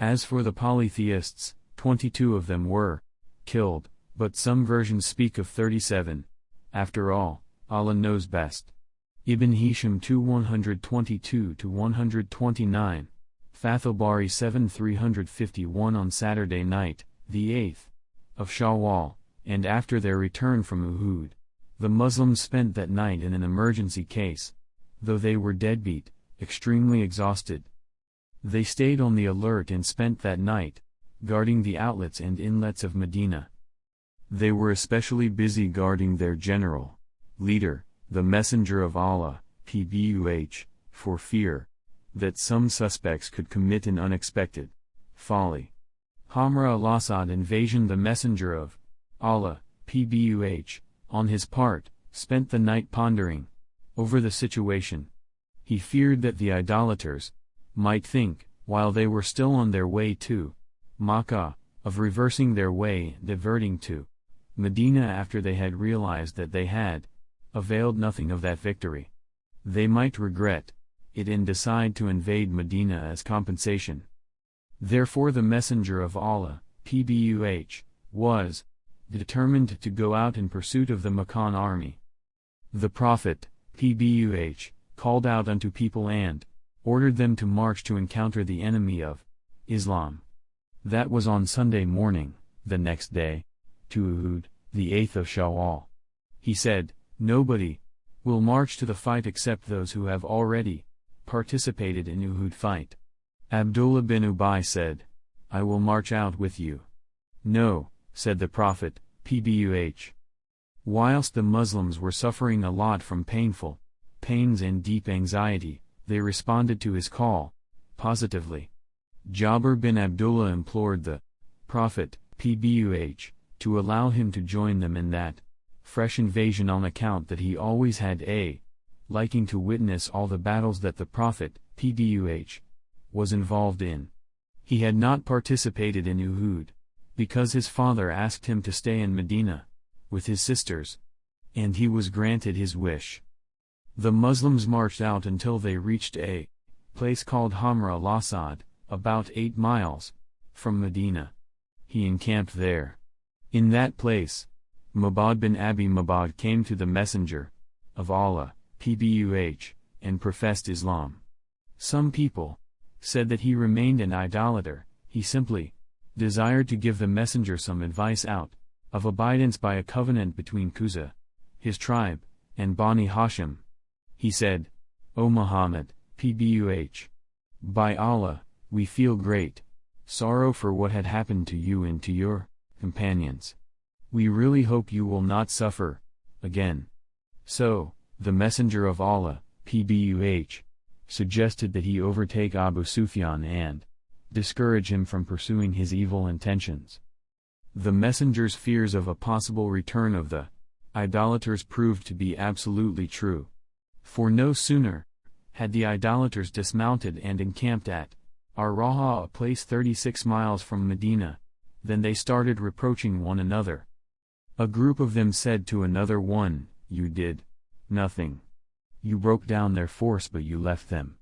As for the polytheists, 22 of them were killed, but some versions speak of 37. After all, Allah knows best. Ibn Hisham 2:122-129, Fathul Bari 7:351. On Saturday night, the 8th of Shawwal, and after their return from Uhud, the Muslims spent that night in an emergency case, though they were deadbeat, extremely exhausted. They stayed on the alert and spent that night guarding the outlets and inlets of Medina. They were especially busy guarding their general, leader, the Messenger of Allah, PBUH, for fear that some suspects could commit an unexpected folly. Hamra al-Assad invasion. The Messenger of Allah, PBUH, on his part, spent the night pondering over the situation. He feared that the idolaters might think, while they were still on their way to Makkah, of reversing their way and diverting to Medina after they had realized that they had availed nothing of that victory. They might regret it and decide to invade Medina as compensation. Therefore the Messenger of Allah, PBUH, was determined to go out in pursuit of the Meccan army. The Prophet, PBUH, called out unto people and ordered them to march to encounter the enemy of Islam. That was on Sunday morning, the next day, to Uhud, the 8th of Shawwal. He said, "Nobody will march to the fight except those who have already participated in Uhud fight." Abdullah bin Ubay said, "I will march out with you." "No," said the Prophet, PBUH. Whilst the Muslims were suffering a lot from painful pains and deep anxiety, they responded to his call positively. Jabir bin Abdullah implored the Prophet, PBUH, to allow him to join them in that fresh invasion on account that he always had a liking to witness all the battles that the Prophet, PBUH, was involved in. He had not participated in Uhud, because his father asked him to stay in Medina with his sisters, and he was granted his wish. The Muslims marched out until they reached a place called Hamra al-Assad, about 8 miles from Medina. He encamped there. In that place, Mabad bin Abi Mabad came to the Messenger of Allah, PBUH, and professed Islam. Some people said that he remained an idolater. He simply desired to give the Messenger some advice out of abidance by a covenant between Kuza, his tribe, and Bani Hashim. He said, "O Muhammad, PBUH, by Allah, we feel great sorrow for what had happened to you and to your companions. We really hope you will not suffer again." So, the Messenger of Allah, PBUH, suggested that he overtake Abu Sufyan and discourage him from pursuing his evil intentions. The Messenger's fears of a possible return of the idolaters proved to be absolutely true. For no sooner had the idolaters dismounted and encamped at Ar-Raha, a place 36 miles from Medina, than they started reproaching one another. A group of them said to another one, "You did nothing. You broke down their force but you left them